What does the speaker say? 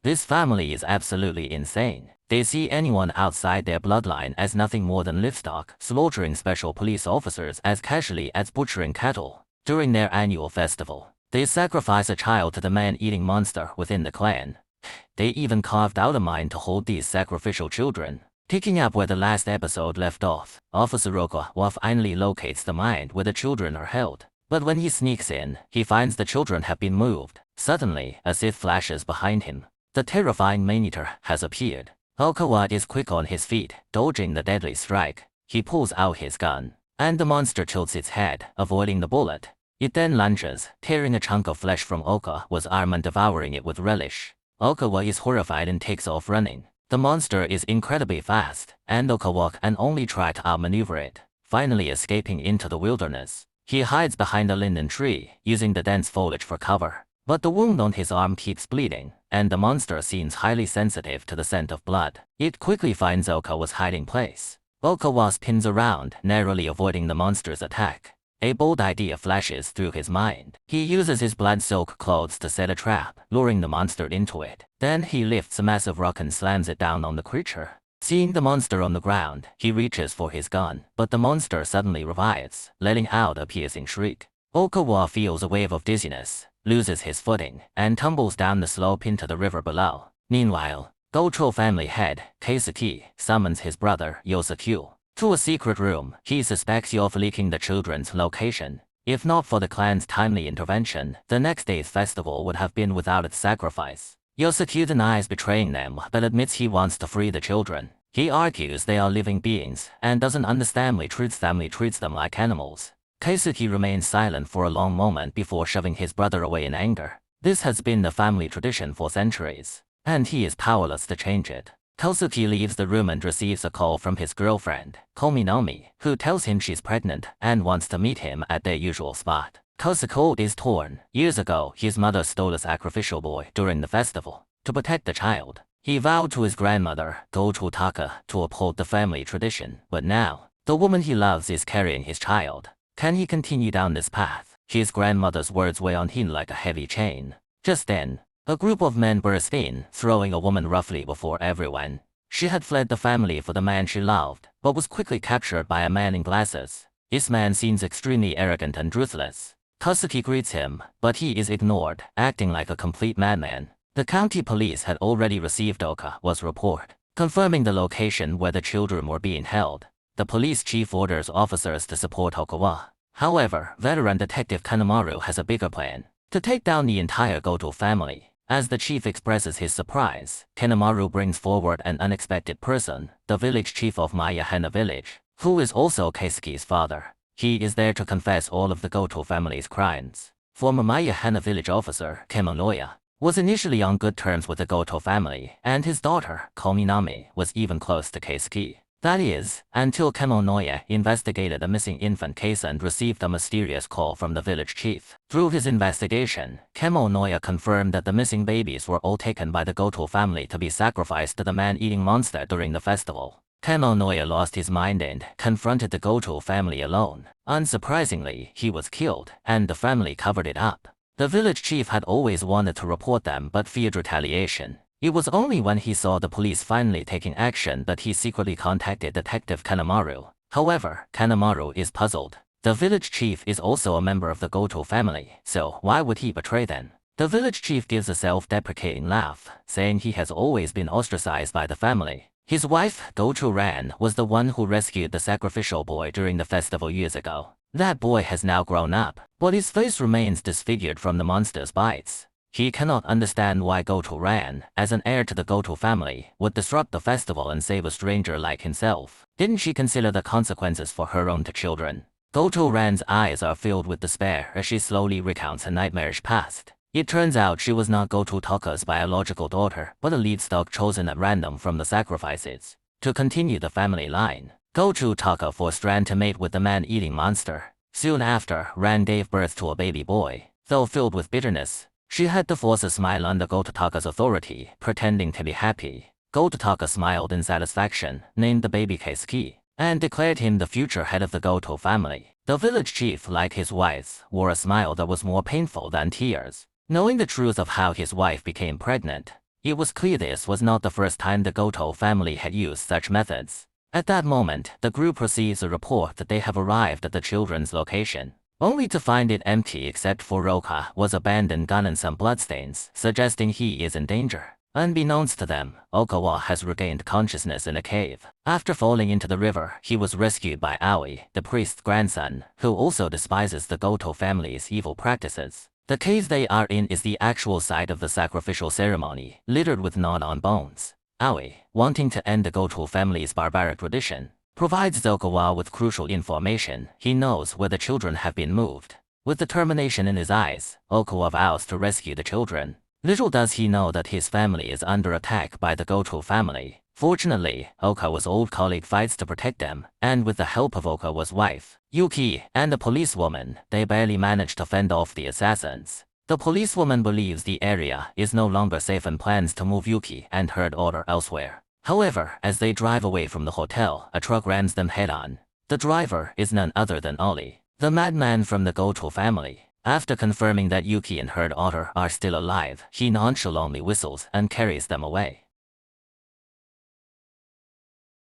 This family is absolutely insane. They see anyone outside their bloodline as nothing more than livestock, slaughtering special police officers as casually as butchering cattle. During their annual festival, they sacrifice a child to the man-eating monster within the clan. They even carved out a mine to hold these sacrificial children. Picking up where the last episode left off, Officer Okawa finally locates the mine where the children are held. But when he sneaks in, he finds the children have been moved. Suddenly, a Sith flashes behind him. The terrifying man-eater has appeared. Okawa is quick on his feet, dodging the deadly strike. He pulls out his gun, and the monster tilts its head, avoiding the bullet. It then lunges, tearing a chunk of flesh from Okawa's arm and devouring it with relish. Okawa is horrified and takes off running. The monster is incredibly fast, and Okawa can only try to outmaneuver it, finally escaping into the wilderness. He hides behind a linden tree, using the dense foliage for cover. But the wound on his arm keeps bleeding, and the monster seems highly sensitive to the scent of blood. It quickly finds Okawa's hiding place. Okawa spins around, narrowly avoiding the monster's attack. A bold idea flashes through his mind. He uses his blood-soaked clothes to set a trap, luring the monster into it. Then he lifts a massive rock and slams it down on the creature. Seeing the monster on the ground, he reaches for his gun, but the monster suddenly revives, letting out a piercing shriek. Okawa feels a wave of dizziness, loses his footing, and tumbles down the slope into the river below. Meanwhile, Goto family head, Keisuke, summons his brother, Yosuke, to a secret room. He suspects of leaking the children's location. If not for the clan's timely intervention, the next day's festival would have been without its sacrifice. Yosuke denies betraying them, but admits he wants to free the children. He argues they are living beings, and doesn't understand why family treats them like animals. Keisuke remains silent for a long moment before shoving his brother away in anger. This has been the family tradition for centuries, and he is powerless to change it. Kosuke leaves the room and receives a call from his girlfriend, Kominami, who tells him she's pregnant and wants to meet him at their usual spot. Kosuke is torn. Years ago, his mother stole a sacrificial boy during the festival. To protect the child, he vowed to his grandmother, Goto Taka, to uphold the family tradition. But now, the woman he loves is carrying his child. Can he continue down this path? His grandmother's words weigh on him like a heavy chain. Just then, a group of men burst in, throwing a woman roughly before everyone. She had fled the family for the man she loved, but was quickly captured by a man in glasses. This man seems extremely arrogant and ruthless. Kosuke greets him, but he is ignored, acting like a complete madman. The county police had already received Okawa's report, confirming the location where the children were being held. The police chief orders officers to support Okawa. However, veteran detective Kanemaru has a bigger plan: to take down the entire Goto family. As the chief expresses his surprise, Kanemaru brings forward an unexpected person, the village chief of Mayahana village, who is also Keisuke's father. He is there to confess all of the Goto family's crimes. Former Mayahana village officer, Kemonoya, was initially on good terms with the Goto family, and his daughter, Kominami, was even close to Keisuke. That is, until Kemonoya investigated a missing infant case and received a mysterious call from the village chief. Through his investigation, Kemonoya confirmed that the missing babies were all taken by the Goto family to be sacrificed to the man-eating monster during the festival. Kemonoya lost his mind and confronted the Goto family alone. Unsurprisingly, he was killed, and the family covered it up. The village chief had always wanted to report them but feared retaliation. It was only when he saw the police finally taking action that he secretly contacted Detective Kanemaru. However, Kanemaru is puzzled. The village chief is also a member of the Goto family, so why would he betray them? The village chief gives a self-deprecating laugh, saying he has always been ostracized by the family. His wife, Goto Ran, was the one who rescued the sacrificial boy during the festival years ago. That boy has now grown up, but his face remains disfigured from the monster's bites. He cannot understand why Goto Ran, as an heir to the Goto family, would disrupt the festival and save a stranger like himself. Didn't she consider the consequences for her own two children? Goto Ran's eyes are filled with despair as she slowly recounts her nightmarish past. It turns out she was not Goto Taka's biological daughter, but a lead stock chosen at random from the sacrifices. To continue the family line, Goto Taka forced Ran to mate with the man-eating monster. Soon after, Ran gave birth to a baby boy. Though filled with bitterness, she had to force a smile under Goto Taka's authority, pretending to be happy. Goto Taka smiled in satisfaction, named the baby Keisuke, and declared him the future head of the Goto family. The village chief, like his wife, wore a smile that was more painful than tears. Knowing the truth of how his wife became pregnant, It was clear this was not the first time the Goto family had used such methods. At that moment, the group receives a report that they have arrived at the children's location, only to find it empty except for Okawa's abandoned gun and some bloodstains, suggesting he is in danger. Unbeknownst to them, Okawa has regained consciousness in a cave. After falling into the river, he was rescued by Aoi, the priest's grandson, who also despises the Goto family's evil practices. The cave they are in is the actual site of the sacrificial ceremony, littered with gnawed-on bones. Aoi, wanting to end the Goto family's barbaric tradition, provides Okawa with crucial information. He knows where the children have been moved. With determination in his eyes, Okawa vows to rescue the children. Little does he know that his family is under attack by the Goto family. Fortunately, Okawa's old colleague fights to protect them, and with the help of Okawa's wife, Yuki, and the policewoman, they barely manage to fend off the assassins. The policewoman believes the area is no longer safe and plans to move Yuki and her daughter elsewhere. However, as they drive away from the hotel, a truck rams them head-on. The driver is none other than Ollie, the madman from the Goto family. After confirming that Yuki and her daughter are still alive, he nonchalantly whistles and carries them away.